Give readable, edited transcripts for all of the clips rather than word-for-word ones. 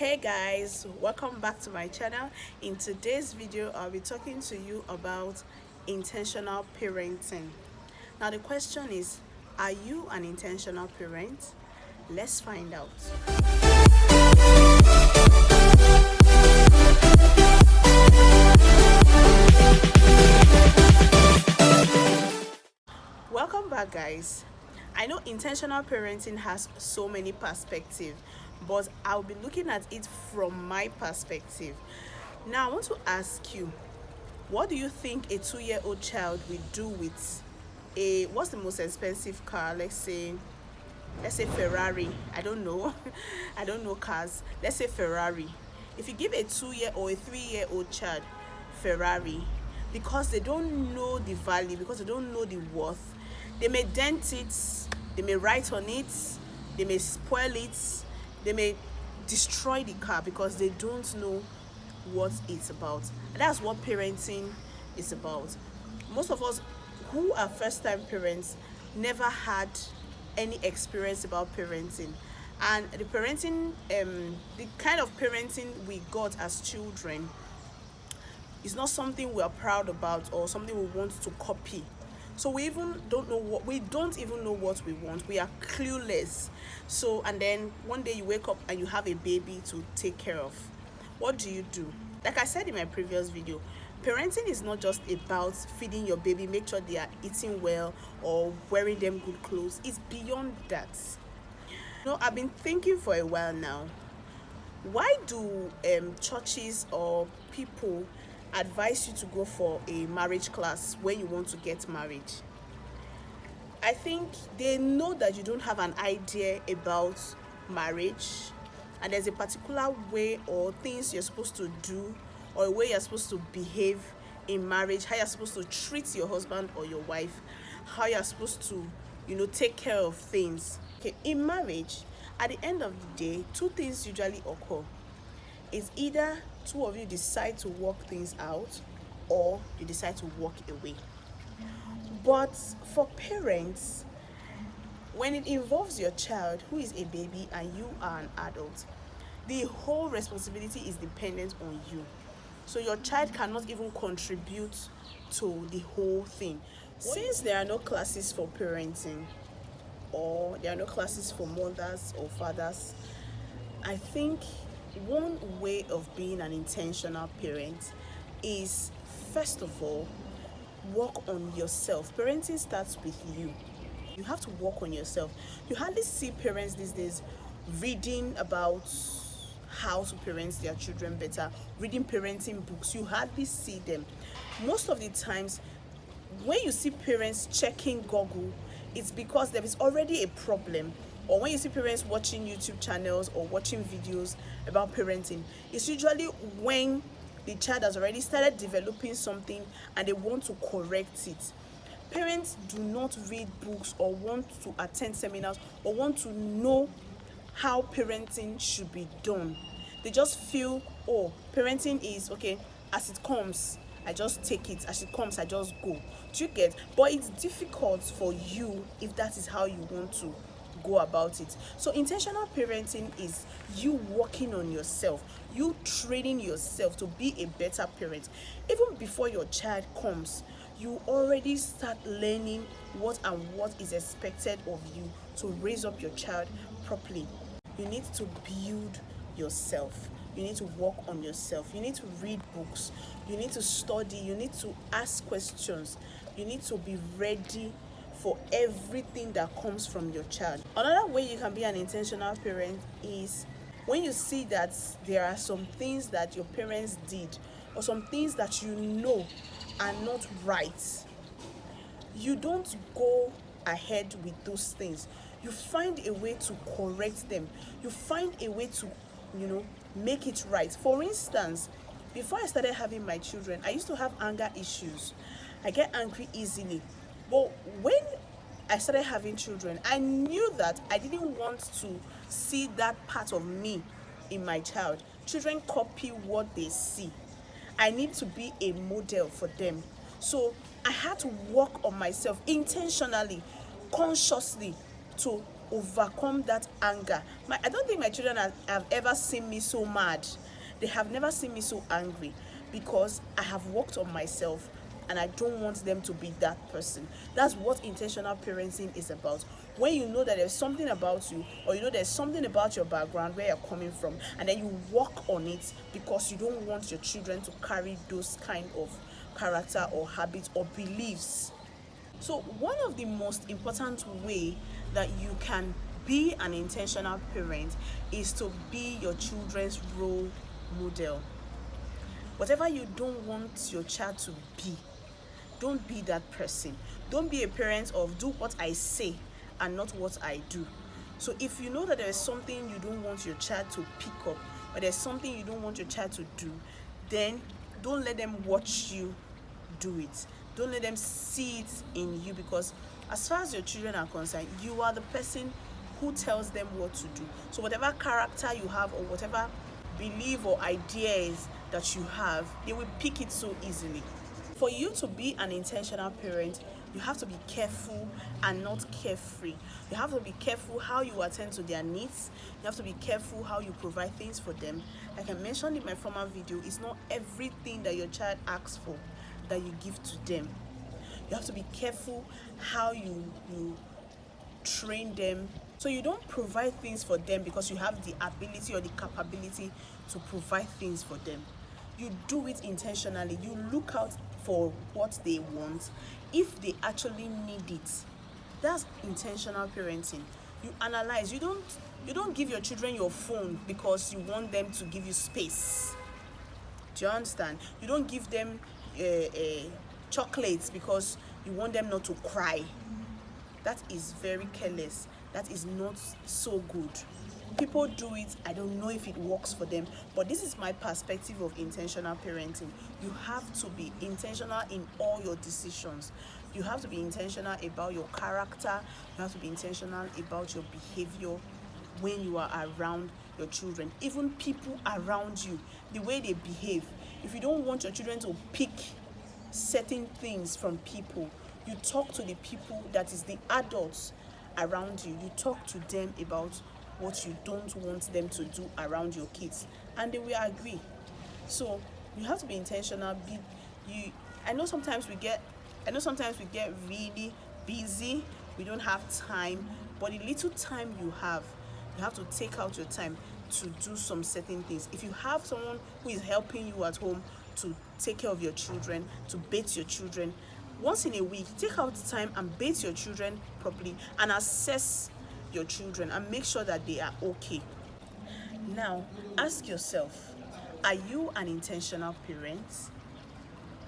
Hey guys, welcome back to my channel. In today's video I'll be talking to you about intentional parenting. Now the question is, are you an intentional parent? Let's find out. Welcome back guys. I know intentional parenting has so many perspectives, but I'll be looking at it from my perspective. Now I want to ask you, what do you think a 2-year-old child will do with what's the most expensive car? Let's say Ferrari. I don't know. I don't know cars. Let's say Ferrari. If you give a 2-year or a 3-year-old child Ferrari, because they don't know the value, because they don't know the worth, they may dent it, they may write on it, they may spoil it, they may destroy the car because they don't know what it's about. And that's what parenting is about. Most of us who are first-time parents never had any experience about parenting, and the parenting the kind of parenting we got as children is not something we are proud about or something we want to copy. So we don't even know what we want. We are clueless. So, and then one day you wake up and you have a baby to take care of. What do? Like I said in my previous video, parenting is not just about feeding your baby, make sure they are eating well or wearing them good clothes. It's beyond that. I've been thinking for a while now, why do churches or people advise you to go for a marriage class when you want to get married? I think they know that you don't have an idea about marriage, and there's a particular way or things you're supposed to do, or a way you're supposed to behave in marriage, how you're supposed to treat your husband or your wife, how you're supposed to take care of things. Okay, in marriage, at the end of the day, two things usually occur. It's either two of you decide to work things out, or you decide to walk away. But for parents, when it involves your child who is a baby and you are an adult, the whole responsibility is dependent on you. So your child cannot even contribute to the whole thing. Since there are no classes for parenting, or there are no classes for mothers or fathers, I think one way of being an intentional parent is, first of all, work on yourself. Parenting starts with you. You have to work on yourself. You hardly see parents these days reading about how to parent their children better, reading parenting books. You hardly see them. Most of the times when you see parents checking Google, it's because there is already a problem. Or when you see parents watching YouTube channels or watching videos about parenting, it's usually when the child has already started developing something and they want to correct it. Parents do not read books or want to attend seminars or want to know how parenting should be done. They just feel, oh, parenting is okay, as it comes, I just take it. As it comes, I just go. Do you get? But it's difficult for you if that is how you want to go about it. So intentional parenting is you working on yourself, you training yourself to be a better parent. Even before your child comes, you already start learning what is expected of you to raise up your child properly. You need to build yourself. You need to work on yourself. You need to read books. You need to study. You need to ask questions. You need to be ready for everything that comes from your child. Another way you can be an intentional parent is when you see that there are some things that your parents did or some things that you know are not right. You don't go ahead with those things. You find a way to correct them. You find a way to, make it right. For instance, before I started having my children, I used to have anger issues. I get angry easily. But when I started having children, I knew that I didn't want to see that part of me in my child. Children copy what they see. I need to be a model for them. So I had to work on myself intentionally, consciously, to overcome that anger. I don't think my children have ever seen me so mad. They have never seen me so angry, because I have worked on myself and I don't want them to be that person. That's what intentional parenting is about. When you know that there's something about you, or you know there's something about your background, where you're coming from, and then you work on it because you don't want your children to carry those kind of character or habits or beliefs. So one of the most important way that you can be an intentional parent is to be your children's role model. Whatever you don't want your child to be, don't be that person. Don't be a parent of do what I say and not what I do. So if you know that there is something you don't want your child to pick up, or there's something you don't want your child to do, then don't let them watch you do it. Don't let them see it in you, because as far as your children are concerned, you are the person who tells them what to do. So whatever character you have, or whatever belief or ideas that you have, they will pick it so easily. For you to be an intentional parent, you have to be careful and not carefree. You have to be careful how you attend to their needs. You have to be careful how you provide things for them. Like I mentioned in my former video, it's not everything that your child asks for that you give to them. You have to be careful how you train them. So you don't provide things for them because you have the ability or the capability to provide things for them. You do it intentionally. You look out for what they want. If they actually need it, that's intentional parenting. You analyze. You don't give your children your phone because you want them to give you space. Do you understand? You don't give them chocolates because you want them not to cry. That is very careless. That is not so good. People do it. I don't know if it works for them, but this is my perspective of intentional parenting. You have to be intentional in all your decisions. You have to be intentional about your character. You have to be intentional about your behavior when you are around your children. Even people around you, the way they behave. If you don't want your children to pick certain things from people, you talk to the people, that is the adults around you. You talk to them about what you don't want them to do around your kids, and they will agree. So you have to be intentional. I know sometimes we get really busy. We don't have time, but the little time you have to take out your time to do some certain things. If you have someone who is helping you at home to take care of your children, to bathe your children, once in a week, take out time and bathe your children properly and assess your children and make sure that they are okay. Now, ask yourself, are you an intentional parent?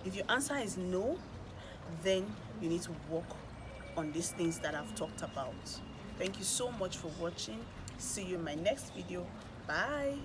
If your answer is no, then you need to work on these things that I've talked about. Thank you so much for watching. See you in my next video. Bye.